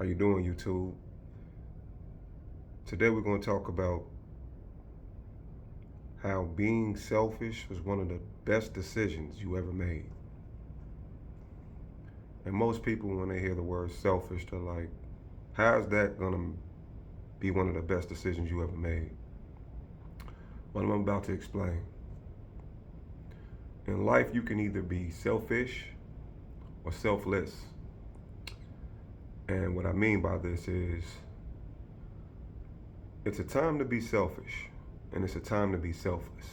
How you doing, YouTube? Today we're going to talk about how being selfish was one of the best decisions you ever made. And most people, when they hear the word selfish, they're like, how's that going to be one of the best decisions you ever made? Well, I'm about to explain. In life, you can either be selfish or selfless. And what I mean by this is, it's a time to be selfish, and it's a time to be selfless.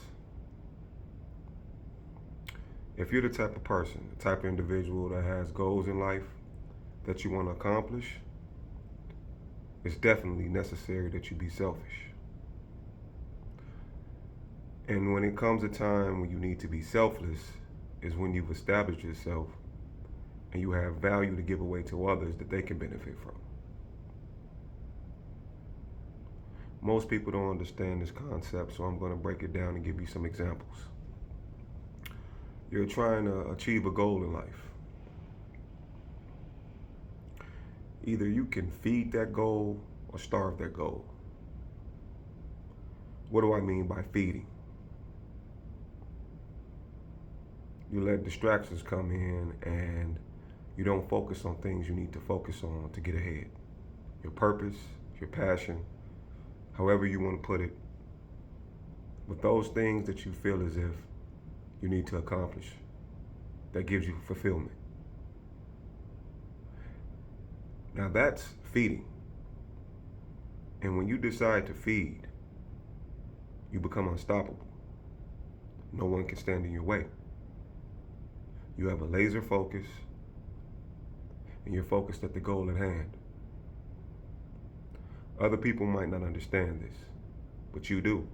If you're the type of person, the type of individual that has goals in life that you want to accomplish, it's definitely necessary that you be selfish. And when it comes a time when you need to be selfless, is when you've established yourself and you have value to give away to others that they can benefit from. Most people don't understand this concept, so I'm going to break it down and give you some examples. You're trying to achieve a goal in life. Either you can feed that goal or starve that goal. What do I mean by feeding? You let distractions come in and you don't focus on things you need to focus on to get ahead. Your purpose, your passion, however you want to put it, with those things that you feel as if you need to accomplish, that gives you fulfillment. Now that's feeding. And when you decide to feed, you become unstoppable. No one can stand in your way. You have a laser focus, and you're focused at the goal at hand. Other people might not understand this, but you do.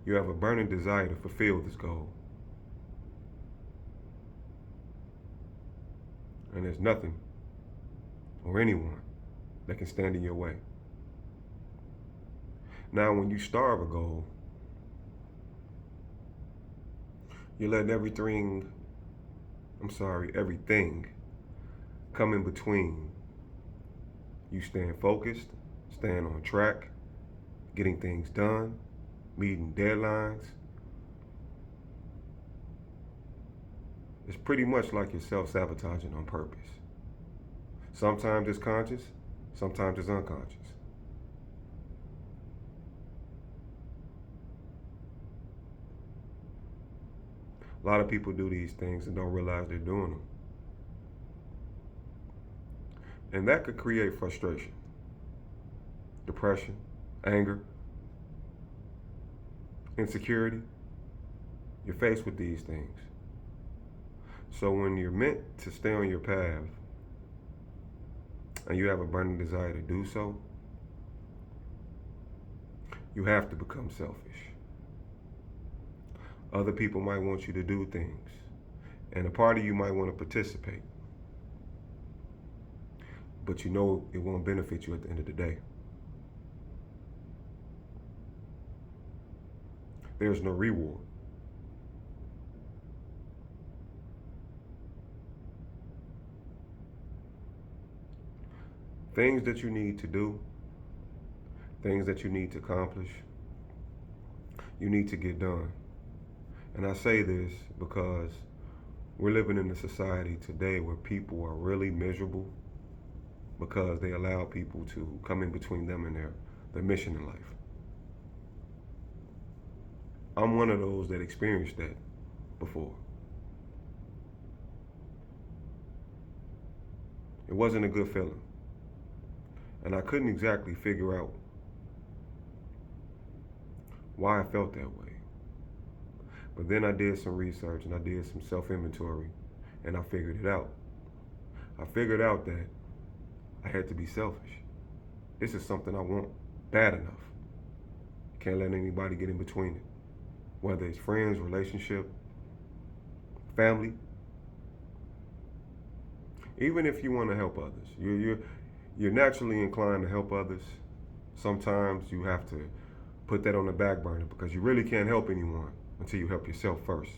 You have a burning desire to fulfill this goal. And there's nothing or anyone that can stand in your way. Now, when you starve a goal, you're letting everything come in between. You staying focused, staying on track, getting things done, meeting deadlines. It's pretty much like you're self-sabotaging on purpose. Sometimes it's conscious, sometimes it's unconscious. A lot of people do these things and don't realize they're doing them. And that could create frustration, depression, anger, insecurity. You're faced with these things. So when you're meant to stay on your path and you have a burning desire to do so, you have to become selfish. Other people might want you to do things, and a part of you might want to participate, but you know it won't benefit you at the end of the day. There's no reward. Things that you need to do, things that you need to accomplish, you need to get done. And I say this because we're living in a society today where people are really miserable because they allow people to come in between them and their mission in life. I'm one of those that experienced that before. It wasn't a good feeling. And I couldn't exactly figure out why I felt that way. But then I did some research and I did some self-inventory and I figured it out. I figured out that I had to be selfish. This is something I want bad enough. Can't let anybody get in between it. Whether it's friends, relationship, family. Even if you want to help others. You're naturally inclined to help others. Sometimes you have to put that on the back burner because you really can't help anyone until you help yourself first.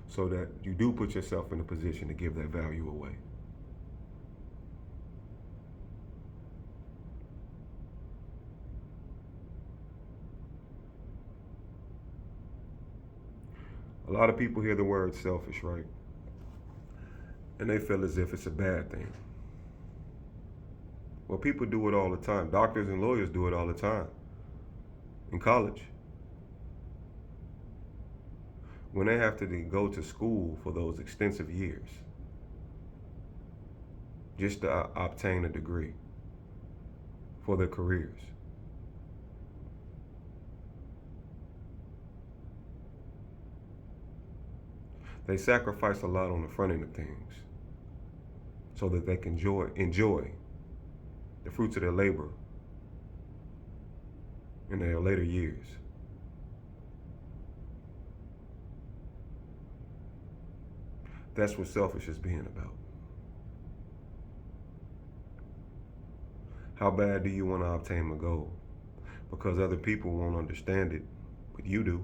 so that you do put yourself in a position to give that value away. A lot of people hear the word selfish, right? And they feel as if it's a bad thing. Well, people do it all the time. Doctors and lawyers do it all the time. In college, when they have to go to school for those extensive years just to obtain a degree for their careers. They sacrifice a lot on the front end of things so that they can enjoy the fruits of their labor in their later years. That's what selfish is being about. How bad do you want to obtain a goal? Because other people won't understand it, but you do.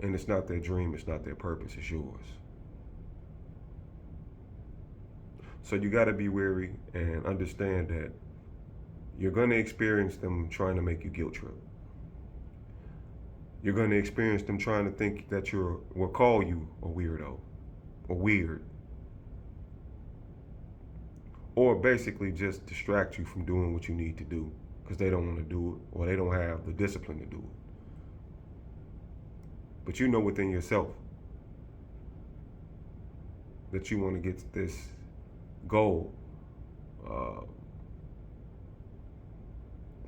And it's not their dream, it's not their purpose, it's yours. So you got to be wary and understand that you're going to experience them trying to make you guilt trip. You're going to experience them trying to think that will call you a weirdo or weird. Or basically just distract you from doing what you need to do because they don't want to do it or they don't have the discipline to do it. But you know within yourself that you want to get this goal,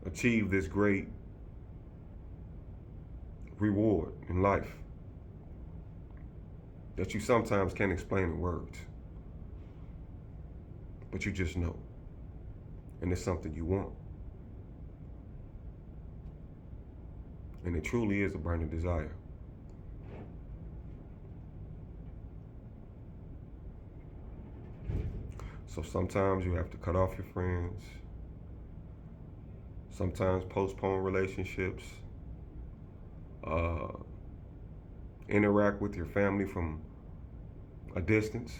achieve this great reward in life that you sometimes can't explain in words, but you just know, and it's something you want, and it truly is a burning desire. So sometimes you have to cut off your friends, sometimes postpone relationships, interact with your family from a distance.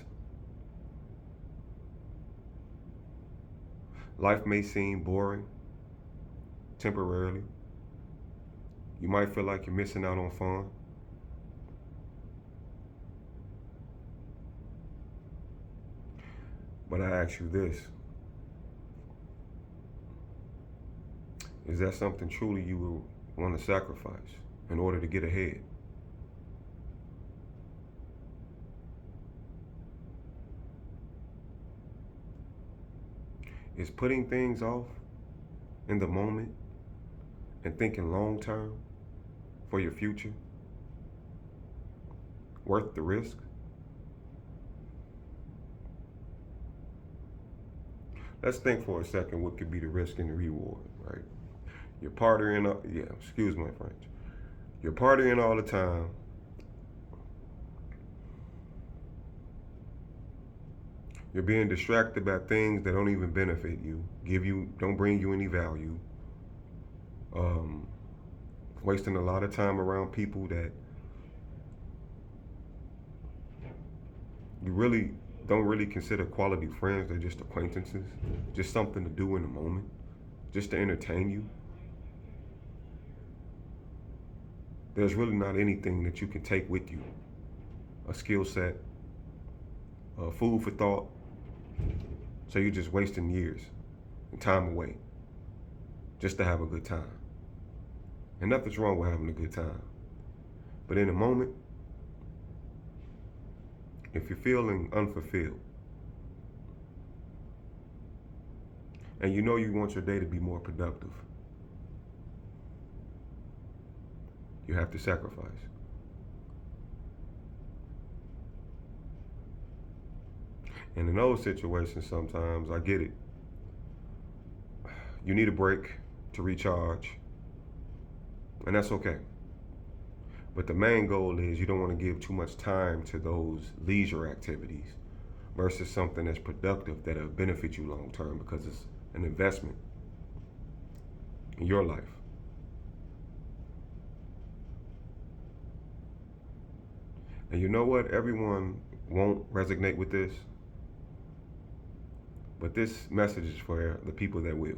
Life may seem boring temporarily. You might feel like you're missing out on fun. But I ask you this, is that something truly you will want to sacrifice in order to get ahead? Is putting things off in the moment and thinking long term for your future worth the risk? Let's think for a second what could be the risk and the reward, right? You're partying, excuse my French. You're partying all the time. You're being distracted by things that don't even benefit you, don't bring you any value. Wasting a lot of time around people that you really don't really consider quality friends. They're just acquaintances, just something to do in the moment, just to entertain you. There's really not anything that you can take with you, a skill set, food for thought. So you're just wasting years and time away just to have a good time. And nothing's wrong with having a good time. But in a moment, if you're feeling unfulfilled and you know you want your day to be more productive, you have to sacrifice. And in those situations, sometimes I get it. You need a break to recharge, and that's okay. But the main goal is you don't want to give too much time to those leisure activities versus something that's productive that'll benefit you long term because it's an investment in your life. And you know what? Everyone won't resonate with this, but this message is for the people that will.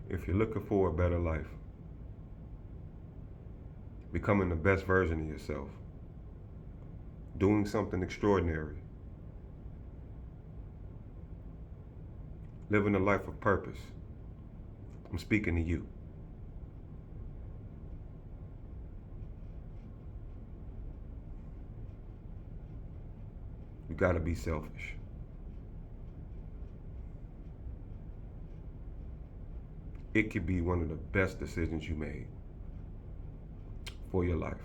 If you're looking for a better life, becoming the best version of yourself, doing something extraordinary, living a life of purpose, I'm speaking to you. You gotta be selfish. It could be one of the best decisions you made for your life.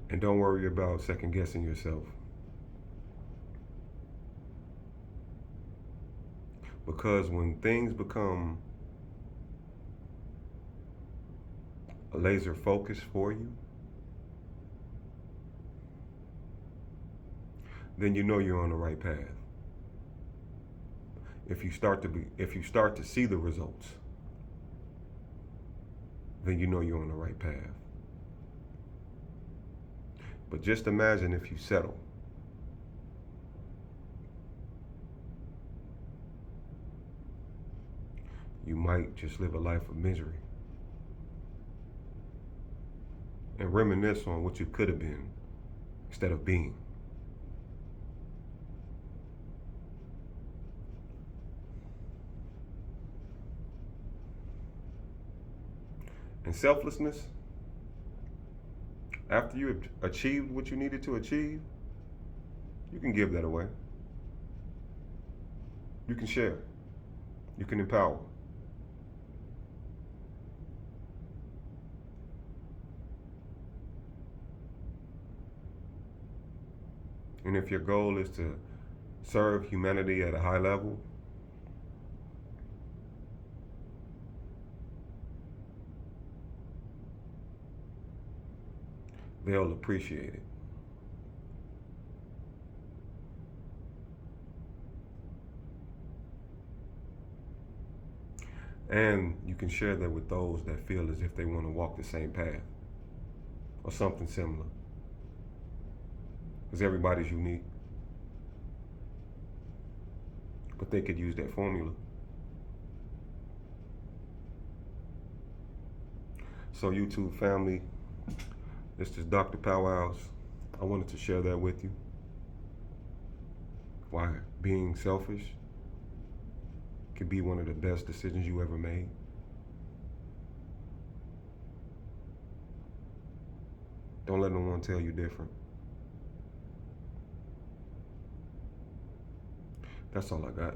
And don't worry about second guessing yourself. Because when things become a laser focus for you, then you know you're on the right path. If you start to see the results, then you know you're on the right path. But just imagine if you settle. You might just live a life of misery and reminisce on what you could have been instead of being. And selflessness, after you have achieved what you needed to achieve, you can give that away. You can share. You can empower. And if your goal is to serve humanity at a high level, they'll appreciate it. And you can share that with those that feel as if they want to walk the same path or something similar. Because everybody's unique. But they could use that formula. So YouTube family, this is Dr. Powerhouse. I wanted to share that with you. Why being selfish could be one of the best decisions you ever made. Don't let no one tell you different. That's all I got.